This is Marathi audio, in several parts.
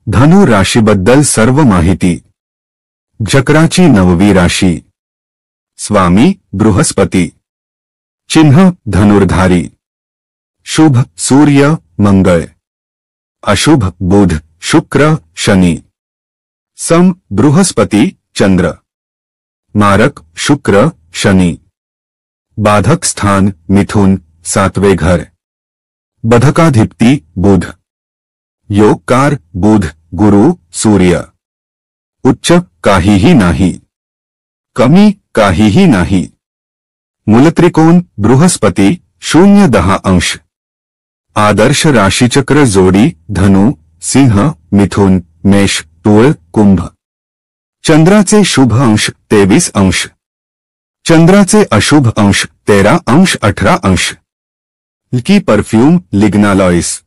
धनु राशीबद्दल सर्व माहिती. चक्राची 9वी राशी. स्वामी बृहस्पती. चिन्ह धनुर्धारी. शुभ सूर्य मंगळ. अशुभ बुध शुक्र शनी. सम बृहस्पती चंद्र. मारक शुक्र शनी. बाधक स्थान मिथुन 7वे घर. बधकाधिपती बुध. योगकार बुध गुरु सूर्य. उच्च काहीही नाही. कमी काहीही नाही. मूलत्रिकोण बृहस्पती 0-10 अंश. आदर्श राशीचक्र जोडी धनु सिंह मिथुन मेष तुळ कुंभ. चंद्राचे शुभ अंश 23 अंश. चंद्राचे अशुभ अंश 13 अंश 18 अंश. की परफ्यूम लिग्नालॉइस.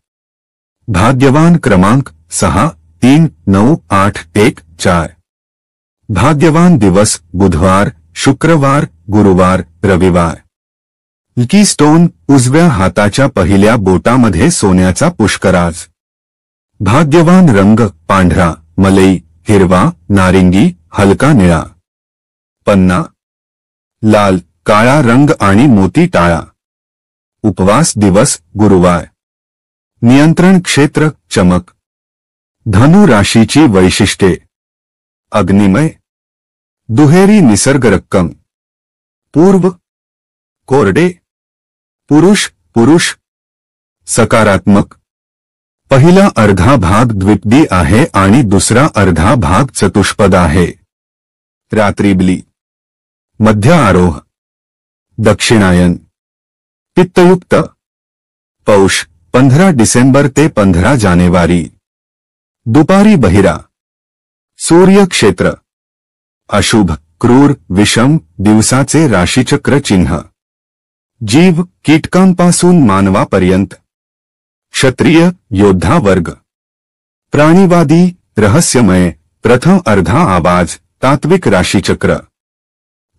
भाग्यवान क्रमांक 6 3 9 8 1 4. भाग्यवान दिवस बुधवार शुक्रवार गुरुवार रविवार. की स्टोन उजव्या हाताच्या पहिल्या बोटामध्ये सोन्याचा पुष्कराज. भाग्यवान रंग पांढरा मलई हिरवा नारिंगी हलका निळा. पन्ना लाल काळा रंग आणि मोती टाळा. उपवास दिवस गुरुवार. नियंत्रण क्षेत्र चमक. धनु राशीची वैशिष्ट्ये. अग्निमय. दुहेरी निसर्ग रक्कम. पूर्व कोरडे. पुरुष पुरुष. सकारात्मक. पहिला अर्धा भाग द्विपदी आहे आणि दुसरा अर्धा भाग चतुष्पद आहे. रात्रिबली. मध्य आरोह. दक्षिणायन. पित्तयुक्त. पौष 15 डिसेंबर ते 15 जानेवारी. दुपारी बहिरा. सूर्य क्षेत्र. अशुभ क्रूर विषम दिवसाचे राशीचक्र चिन्ह. जीव कीटकांपासून मानवापर्यंत. क्षत्रिय योद्धा वर्ग. प्राणीवादी रहस्यमय प्रथम अर्धा आवाज तात्विक राशीचक्र.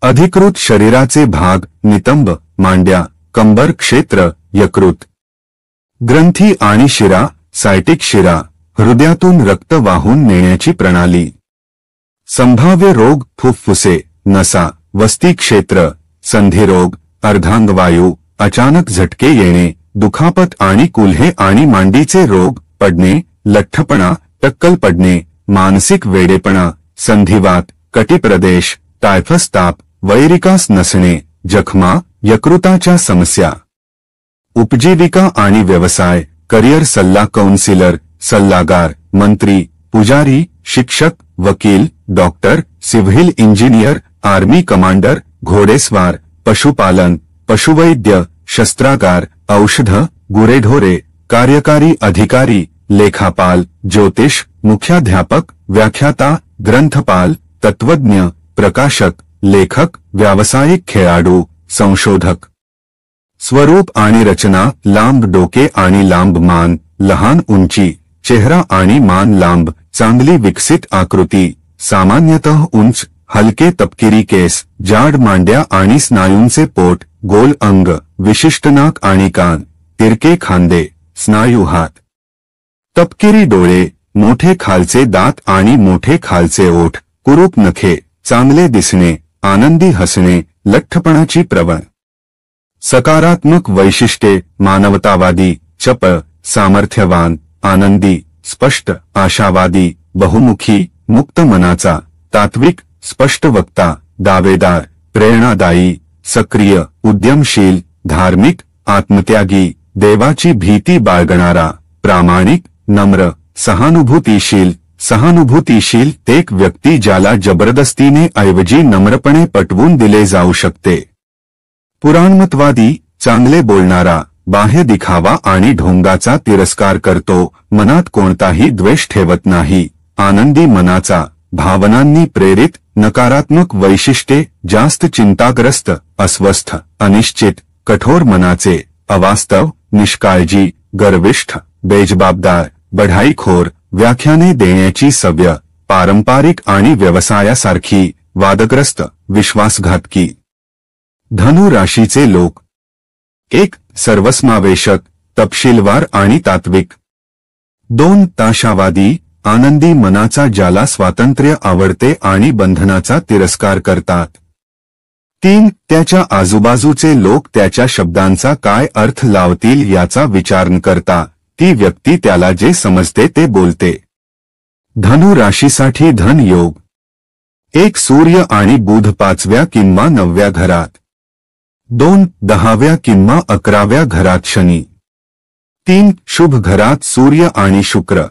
अधिकृत शरीराचे भाग नितंब मांड्या कंबर क्षेत्र यकृत. ग्रंथी आणि शिरा सायटिक शिरा हृदयातून रक्त वाहून नेण्याची प्रणाली. संभाव्य रोग फुफ्फुसे नसा वस्ती क्षेत्र संधिरोग अर्धांगवायू अचानक झटके येणे दुखापत आणि कुल्हे आणि मांडीचे रोग पडणे लठ्ठपणा टक्कल पडणे मानसिक वेडेपणा संधिवात कटिप्रदेश टायफस ताप वैरिकास नसणे जखमा यकृताच्या समस्या. उपजीविका आणि व्यवसाय करिअर सल्ला कौन्सिलर सल्लागार मंत्री पुजारी शिक्षक वकील doctor civil engineer army commander घोडेस्वार पशुपालन पशुवैद्य शस्त्रागार औषध गुरेढोरे कार्यकारी अधिकारी लेखापाल ज्योतिष मुख्याध्यापक व्याख्याता ग्रंथपाल तत्वज्ञ प्रकाशक लेखक व्यावसायिक खेळाडू संशोधक. स्वरूप आणि रचना लांब डोके आणि लांब मान लहान उंची चेहरा आणि मान लांब चांगली विकसित आकृती सामान्यतः उंच हलके तपकिरी केस जाड मांड्या आणि स्नायूंचे पोट गोल अंग विशिष्ट नाक आणि कान तिरके खांदे स्नायू हात. तपकिरी डोळे मोठे खालचे दात आणि मोठे खालचे ओठ कुरूप नखे चांगले दिसणे आनंदी हसणे लठ्ठपणाची प्रवण. सकारात्मक वैशिष्ट्ये मानवतावादी चपळ सामर्थ्यवान आनंदी स्पष्ट आशावादी बहुमुखी मुक्त मनाचा तात्विक स्पष्ट वक्ता दावेदार प्रेरणादायी सक्रिय उद्यमशील धार्मिक आत्मत्यागी देवाची भीती बाळगणारा प्रामाणिक नम्र सहानुभूतीशील एक व्यक्ती ज्याला जबरदस्तीने ऐवजी नम्रपणे पटवून दिले जाऊ शकते. पुराणमतवादी चांगले बोलणारा बाह्य दिखावा आणि ढोंगाचा तिरस्कार करतो मनात कोणताही द्वेष ठेवत नाही आनंदी मनाचा भावनांनी प्रेरित नकारात्मक वैशिष्ट्ये जास्त चिंताग्रस्त अस्वस्थ अनिश्चित कठोर मनाचे अवास्तव निष्काळजी गर्विष्ठ बेजबाबदार बढाईखोर व्याख्याने देण्याची सवय पारंपरिक आणि व्यवसायासारखी वादग्रस्त विश्वासघातकी. धनु राशीचे लोक. 1. सर्वसमावेशक तपशीलवार आणि तात्विक. 2. ताशावादी आनंदी मनाचा, ज्याला स्वातंत्र्य आवडते आणि बंधनाचा तिरस्कार करतात. 3. त्याच्या आजूबाजूचे लोक त्याच्या शब्दांचा काय अर्थ लावतील याचा विचार न करता ती व्यक्ती त्याला जे समजते ते बोलते. धनु राशीसाठी धन योग. 1. सूर्य आणि बुध 5व्या किंवा 9व्या घरात. 2. 10व्या किंवा 11व्या घरात शनी. 3. शुभ घरात सूर्य आणि शुक्र.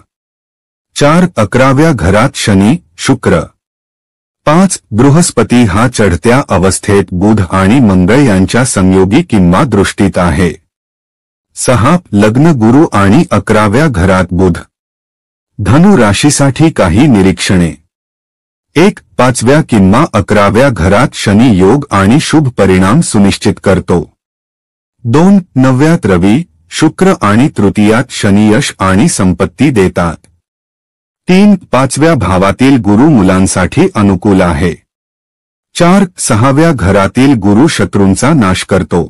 4. 11व्या घरात शनी, शुक्र. 5. बृहस्पती हा चढत्या अवस्थेत बुध आणि मंगळ यांच्या संयोगी किंवा दृष्टीत आहे. 6. लग्न गुरु आणि 11व्या घरात बुध. धनु राशीसाठी काही निरीक्षणे. 1. 5व्या किंवा 11व्या घरात शनी योग आणि शुभ परिणाम सुनिश्चित करतो. 2. 9व्यात रवी, शुक्र आणि तृतीयात शनी यश आणि संपत्ती देतात. 3. 5व्या भावातील गुरु मुलांसाठी अनुकूल आहे. 4. 6व्या घरातील गुरु शत्रूंचा नाश करतो.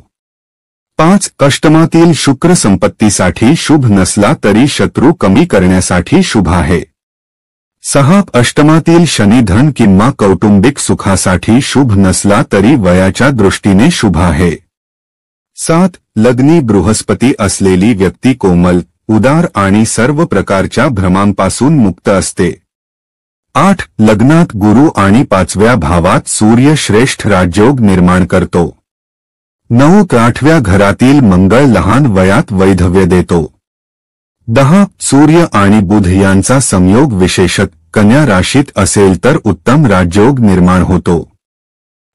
5. अष्टमातील शुक्र संपत्तीसाठी शुभ नसला तरी शत्रू कमी करण्यासाठी शुभ आहे. 6. अष्टमातील शनी धन किंवा कौटुंबिक सुखासाठी शुभ नसला तरी वयाच्या दृष्टीने शुभ आहे. 7. लग्नी बृहस्पती असलेली व्यक्ती कोमल, उदार आणि सर्व प्रकारच्या भ्रमांपासून मुक्त असते. 8. लग्नात गुरु आणि 5व्या भावात सूर्य श्रेष्ठ राजयोग निर्माण करतो. 9. 8व्या घरातील मंगळ लहान वयात वैधव्य देतो. 10. सूर्य आणि बुध यांचा संयोग विशेषत कन्या राशीत असेल तर उत्तम राजयोग निर्माण होतो.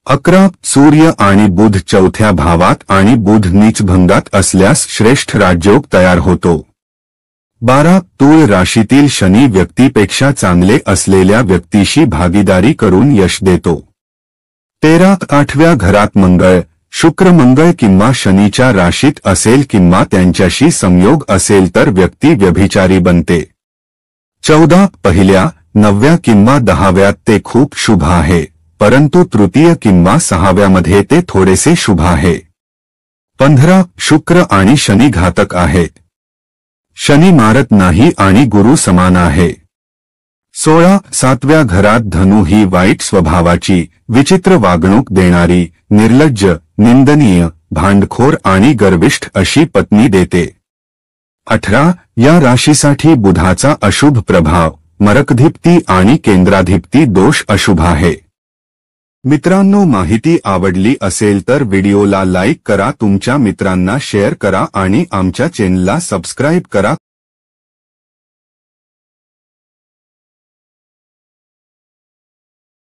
11. सूर्य आणि बुध 4थ्या भावात आणि बुध नीचभंगात असल्यास श्रेष्ठ राजयोग तयार होतो. 12. तुळ राशीतील शनी व्यक्तीपेक्षा चांगले असलेल्या व्यक्तीशी भागीदारी करून यश देतो. 13. 8व्या घरात मंगळ, शुक्र मंगळ किंवा शनीच्या राशीत असेल किंवा त्यांच्याशी संयोग असेल तर व्यक्ती व्यभिचारी बनते. 14. पहिल्या, 9व्या किंवा 10व्यात ते खूप शुभ आहे, परंतु तृतीय किंवा 6व्यामध्ये ते थोडेसे शुभ आहे. 15. शुक्र आणि शनी घातक आहेत. शनी मारत नाही आणि गुरु समान आहे. 16. 7व्या घरात धनु ही वाईट स्वभावाची, विचित्र वागणूक देणारी, निर्लज्ज, निंदनीय, भांडखोर आणि गर्विष्ठ अशी पत्नी देते. 18. या राशीसाठी बुधाचा अशुभ प्रभाव, मरकधिपती आणि केंद्राधिपती दोष अशुभ आहे. मित्रांनो, माहिती आवडली असेल तर व्हिडिओला लाईक करा, तुमच्या मित्रांना शेअर करा आणि आमच्या चॅनलला सबस्क्राईब करा.